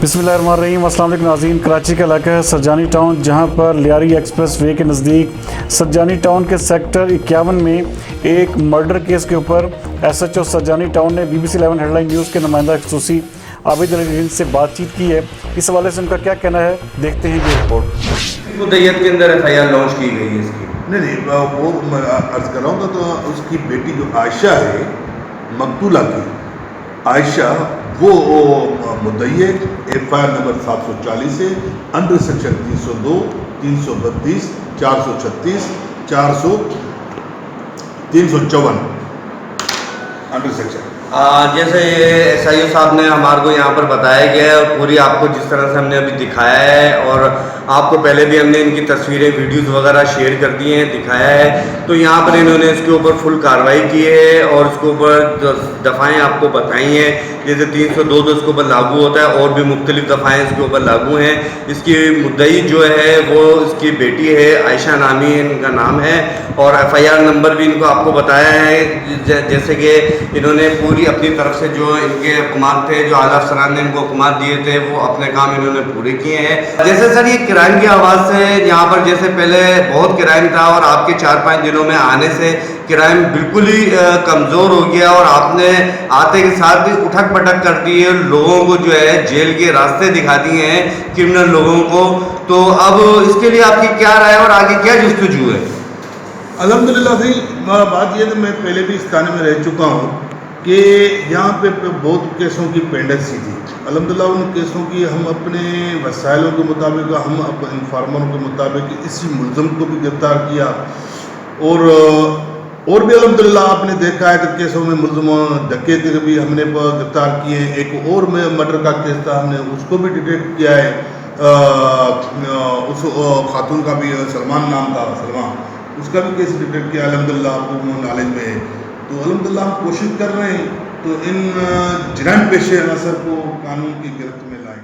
بسم اللہ الرحمن الرحیم۔ السلام علیکم ناظرین، کراچی کا علاقہ ہے سرجانی ٹاؤن، جہاں پر لیاری ایکسپریس وے کے نزدیک سرجانی ٹاؤن کے سیکٹر 51 میں ایک مرڈر کیس کے اوپر S H O Surjani town نے BBC 11 ہیڈ لائن نیوز کے نمائندہ خصوصی عابد علی سے بات چیت کی ہے۔ اس حوالے سے ان کا کیا کہنا ہے، دیکھتے ہیں یہ رپورٹ۔ مدیت کے اندر FIR لانچ کی گئی ہے اس کی؟ نہیں وہ میں عرض کر رہا ہوں تو اس کی بیٹی جو عائشہ ہے مقتولہ کی، عائشہ وہ مدعی ہے، FIR نمبر 740 ہے، انڈر سیکشن 302، 332، 436، 354 انڈر سیکشن۔ جیسے SIO صاحب نے ہمارے کو یہاں پر بتایا گیا ہے، اور پوری آپ کو جس طرح سے ہم نے ابھی دکھایا ہے، اور آپ کو پہلے بھی ہم نے ان کی تصویریں ویڈیوز وغیرہ شیئر کر دی ہیں، دکھایا ہے، تو یہاں پر انہوں نے اس کے اوپر فل کارروائی کی ہے اور اس کے اوپر دفعیں آپ کو بتائی ہیں، جیسے 302 تو اس کے اوپر لاگو ہوتا ہے، اور بھی مختلف دفعیں اس کے اوپر لاگو ہیں۔ اس کی مدعی جو ہے وہ اس کی بیٹی ہے، عائشہ نامی ان کا نام ہے، اور FIR نمبر بھی ان کو آپ کو بتایا ہے، جیسے کہ انہوں نے پوری اپنی طرف سے جو ان کے حکومات تھے، جو اعلیٰ افسران نے ان کو حکومات دیے تھے، وہ اپنے کام انہوں نے پورے کیے ہیں۔ جیسے سر یہ کرائم کی آواز سے یہاں پر جیسے پہلے بہت کرائم تھا، اور آپ کے 4-5 دنوں میں آنے سے کرائم بالکل ہی کمزور ہو گیا، اور آپ نے آتے کے ساتھ اٹھک پٹک کر دی ہے، لوگوں کو جو ہے جیل کے راستے دکھا دیے ہیں کرمنل لوگوں کو، تو اب اس کے لیے آپ کی کیا رائے اور آگے کیا جستجو ہے؟ الحمدللہ بھائی، بات یہ ہے کہ میں پہلے بھی اس تھانے میں رہ چکا ہوں کہ یہاں پہ بہت کیسوں کی پینڈنسی تھی۔ الحمدللہ ان کیسوں کی ہم اپنے وسائلوں کے مطابق، ہم انفارمروں کے مطابق اسی ملزم کو بھی گرفتار کیا، اور بھی الحمدللہ آپ نے دیکھا ہے کہ کیسوں میں ملزم ڈکیت کے بھی ہم نے گرفتار کیے ہیں۔ ایک اور میں مرڈر کا کیس تھا، ہم نے اس کو بھی ڈیٹیکٹ کیا ہے، اس خاتون کا بھی سلمان نام تھا، سلمان، اس کا بھی کیس ڈیٹیکٹ کیا الحمدللہ، آپ کو نالج میں ہے۔ تو الحمدللہ ہم کوشش کر رہے ہیں تو ان جرائم پیشے عناصر کو قانون کی گرفت میں لائیں۔